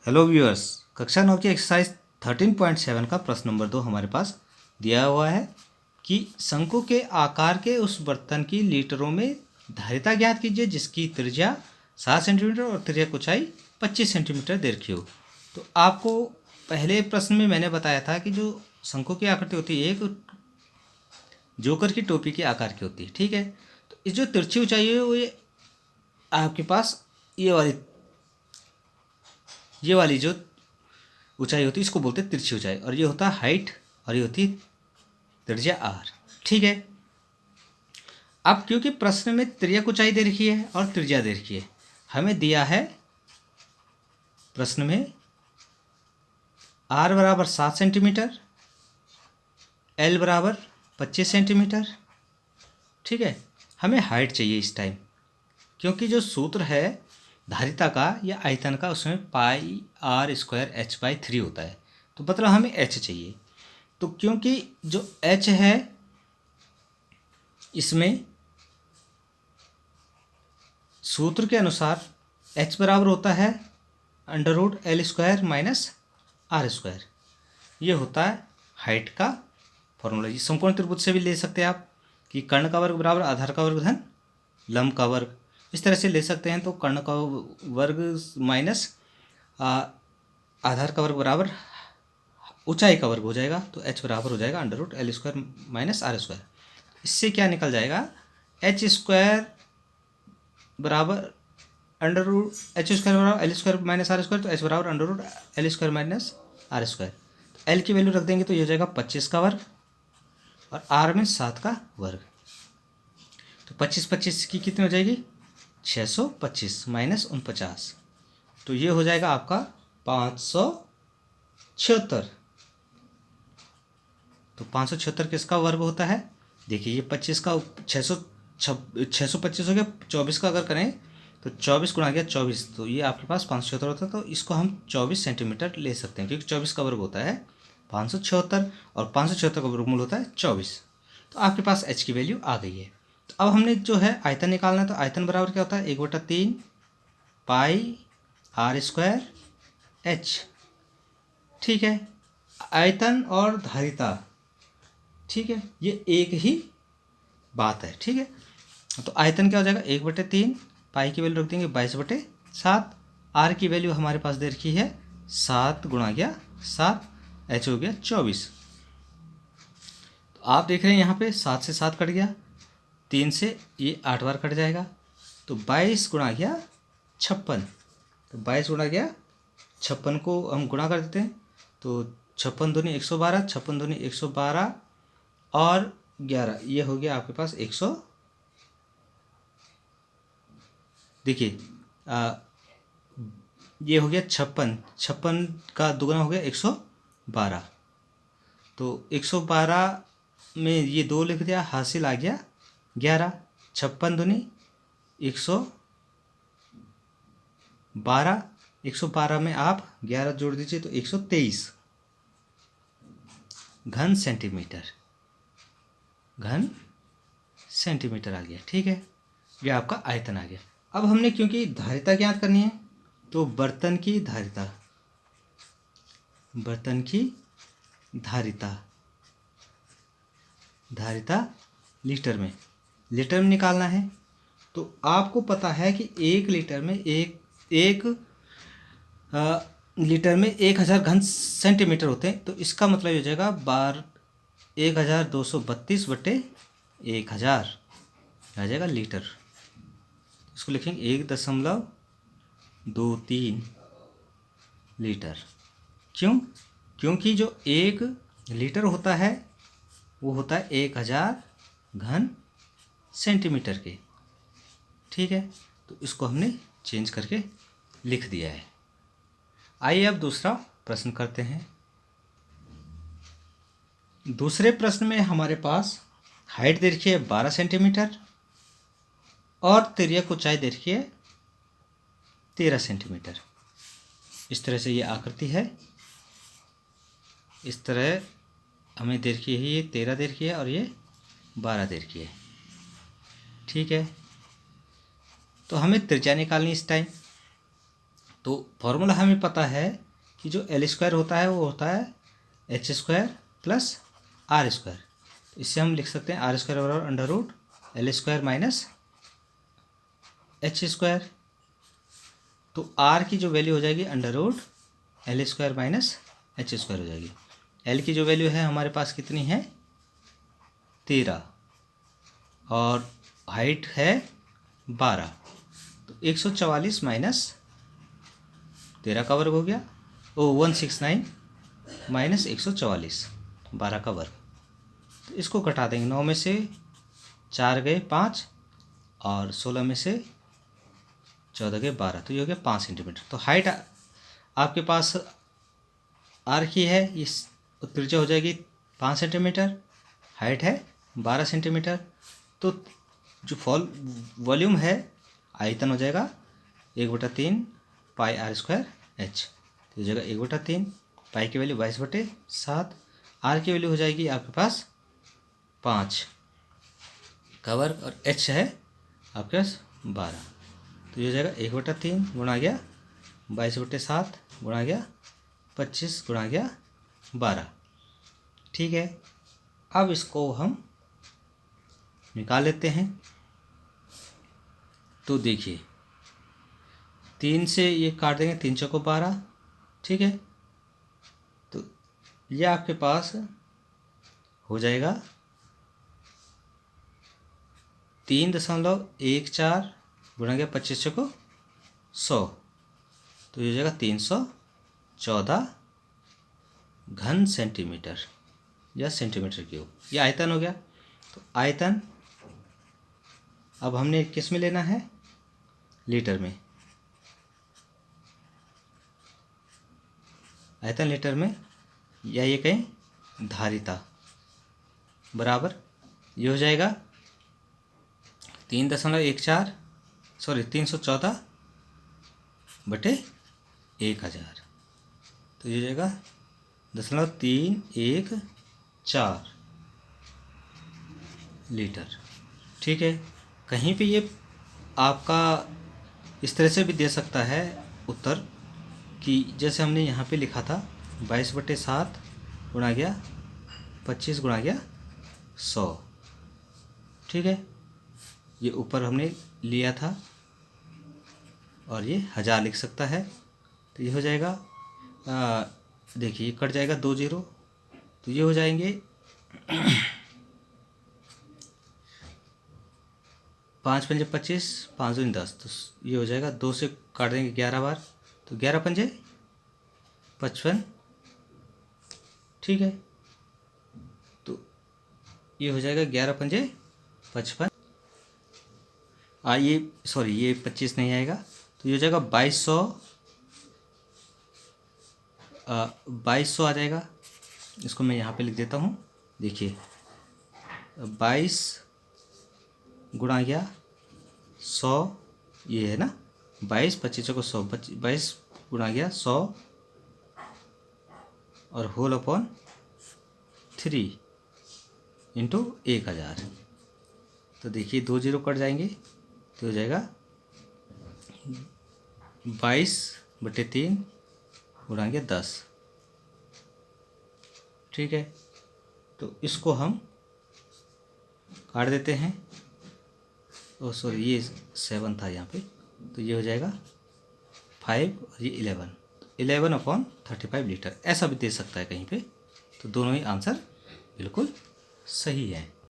Hello viewers, कक्षा 9 की exercise 13.7 का प्रश्न नंबर 2 हमारे पास दिया हुआ है कि शंकु के आकार के उस बर्तन की लीटरों में धारिता ज्ञात कीजिए जिसकी त्रिज्या 7 सेंटीमीटर और त्रिज्या ऊंचाई 25 सेंटीमीटर दे रखी हो। तो आपको पहले प्रश्न में मैंने बताया था कि जो शंकु की आकृति होती है एक जोकर की टोपी के आकार की होती है। ठीक है, तो इस जो तिरछी ऊंचाई है वो ये आपके पास ये वाली जो ऊंचाई होती है इसको बोलते हैं तिरछी ऊंचाई, और ये होता है हाइट और ये होती है त्रिज्या आर। ठीक है, अब क्योंकि प्रश्न में त्रिज्या ऊंचाई दे रखी है और त्रिज्या दे रखी है, हमें दिया है प्रश्न में आर बराबर 7 सेंटीमीटर, एल बराबर 25 सेंटीमीटर। ठीक है, हमें हाइट चाहिए इस टाइम, क्योंकि जो सूत्र है धारिता का या आयतन का उसमें पाई आर स्क्वायर एच बाई 3 होता है, तो मतलब हमें एच चाहिए। तो क्योंकि जो एच है इसमें सूत्र के अनुसार एच बराबर होता है under root L square minus R square, ये होता है हाइट का फॉर्मूला। ये समकोण त्रिभुज से भी ले सकते हैं आप कि कर्ण का वर्ग बराबर आधार का वर्ग धन लंब का वर्ग, इस तरह से ले सकते हैं। तो कर्ण का वर्ग माइनस आधार का वर्ग बराबर ऊंचाई का वर्ग हो जाएगा, तो एच बराबर हो जाएगा under root L square minus R square. इससे क्या निकल जाएगा, एच स्क्वायर बराबर अंडर रूट एच स्क्वायर बराबर L square minus R square, तो एच बराबर under root L square minus R square. L की वैल्यू रख देंगे तो ये हो जाएगा 25 का वर्ग और आर में 7 का वर्ग। तो 25 की कितनी हो जाएगी 625 माइनस 49, तो ये हो जाएगा आपका 576। तो 576 किसका वर्ग होता है, देखिए ये 25 का 625 हो गया, 24 का अगर करें तो 24 गुणा गया 24, तो ये आपके पास 576 होता है। तो इसको हम 24 सेंटीमीटर ले सकते हैं क्योंकि 24 का वर्ग होता है 576 और 576 का वर्गमूल होता है 24। तो आपके पास एच की वैल्यू आ गई है। तो अब हमने जो है आयतन निकालना है, तो आयतन बराबर क्या होता है 1/3 पाई आर स्क्वायर एच। ठीक है, आयतन और धारिता, ठीक है, ये एक ही बात है। ठीक है, तो आयतन क्या हो जाएगा 1/3, पाई की वैल्यू रख देंगे 22/7, आर की वैल्यू हमारे पास दे रखी है 7 गुणा गया 7, एच हो गया 24। तो आप देख रहे हैं यहाँ पे 7 से 7 कट गया, 3 से ये 8 बार कट जाएगा, तो 22 गुणा गया 56। तो 22 गुणा गया 56 को हम गुणा कर देते हैं, तो 56 दूनी 112, 56 दूनी 112 और 11, ये हो गया आपके पास 100। देखिए ये हो गया 56, 56 का दुगना हो गया 112, तो 112 में ये 2 लिख दिया, हासिल आ गया 11। 56 दूनी 112, 112 में आप 11 जोड़ दीजिए तो 123 घन सेंटीमीटर आ गया। ठीक है, ये आपका आयतन आ गया। अब हमने क्योंकि धारिता ज्ञात करनी है, तो बर्तन की धारिता लीटर में निकालना है। तो आपको पता है कि 1 लीटर में एक लीटर में 1000 घन सेंटीमीटर होते हैं, तो इसका मतलब हो जाएगा 1232/1000 आ जाएगा लीटर। इसको लिखेंगे 1.23 लीटर। क्यों, क्योंकि जो 1 लीटर होता है वो होता है 1000 घन सेंटीमीटर के। ठीक है, तो इसको हमने चेंज करके लिख दिया है। आइए अब दूसरा प्रश्न करते हैं। दूसरे प्रश्न में हमारे पास हाइट दे रखी है 12 सेंटीमीटर और त्रिज्या ऊंचाई दे रखी है 13 सेंटीमीटर। इस तरह से ये आकृति है, इस तरह हमें दे रखी है, ये 13 दे रखी है और ये 12 दे रखी है। ठीक है, तो हमें त्रिज्या निकालनी इस टाइम। तो फॉर्मूला हमें पता है कि जो एल स्क्वायर होता है वो होता है H square plus R square. तो इससे हम लिख सकते हैं आर स्क्वायर बराबर under root L square minus H square. तो आर की जो वैल्यू हो जाएगी under root L square minus H square हो जाएगी। एल की जो वैल्यू है हमारे पास कितनी है 13 और हाइट है 12। तो 144 माइनस 13 का वर्ग हो गया, 169 माइनस 144 12 का वर्ग। तो इसको घटा देंगे, 9 में से 4 गए 5 और 16 में से 14 गए 12, तो ये हो गया 5 सेंटीमीटर। तो हाइट आपके पास आर की है, इस त्रिज्या हो जाएगी 5 सेंटीमीटर, हाइट है 12 सेंटीमीटर। तो जो वॉल्यूम है आयतन हो जाएगा 1/3 पाई आर स्क्वायर एच। तो हो जाएगा 1/3, पाई की वैल्यू 22/7, आर की वैल्यू हो जाएगी आपके पास 5 का वर्ग और एच है आपके पास 12। तो ये हो जाएगा 1/3 गुणा गया 22/7 गुणा गया 25 गुणा गया 12। ठीक है, अब इसको हम निकाल लेते हैं। तो देखिए 3 से ये काट देंगे, 3 चौको 12, ठीक है। तो ये आपके पास हो जाएगा 3.14 गुणा गया 25 चौको 100, तो ये हो जाएगा 314 घन सेंटीमीटर या सेंटीमीटर क्यूब। ये आयतन हो गया। तो आयतन अब हमने किस में लेना है, लीटर में। आयतन लीटर में, या ये कहें धारिता, बराबर ये हो जाएगा 314/1000। तो ये हो जाएगा 0.314 लीटर। ठीक है, कहीं पे ये आपका इस तरह से भी दे सकता है उत्तर कि जैसे हमने यहाँ पे लिखा था 22/7 गुणा गया 25 गुणा गया 100। ठीक है, ये ऊपर हमने लिया था और ये 1000 लिख सकता है। तो ये हो जाएगा, देखिए कट जाएगा 2 0, तो ये हो जाएंगे 5 पंजे 25, 5 दूनी 10, तो ये हो जाएगा 2 से काट देंगे 11 बार, तो 11 पंजे 55। ठीक है, तो ये हो जाएगा 11 पंजे 55। ये सॉरी ये 25 नहीं आएगा, तो ये हो जाएगा 2200 आ जाएगा। इसको मैं यहाँ पे लिख देता हूँ। देखिए 22 गुणा गया 100, ये है ना 22, 25 को 100, 22 गुणा गया 100 और होल अपॉन 3 इंटू 1000। तो देखिए 2 0 कट जाएंगे, तो हो जाएगा 22/3 गुणा गया 10। ठीक है, तो इसको हम काट देते हैं। सॉरी ये 7 था यहाँ पे, तो ये हो जाएगा 5 और ये 11/35 लीटर। ऐसा भी दे सकता है कहीं पे। तो दोनों ही आंसर बिल्कुल सही है।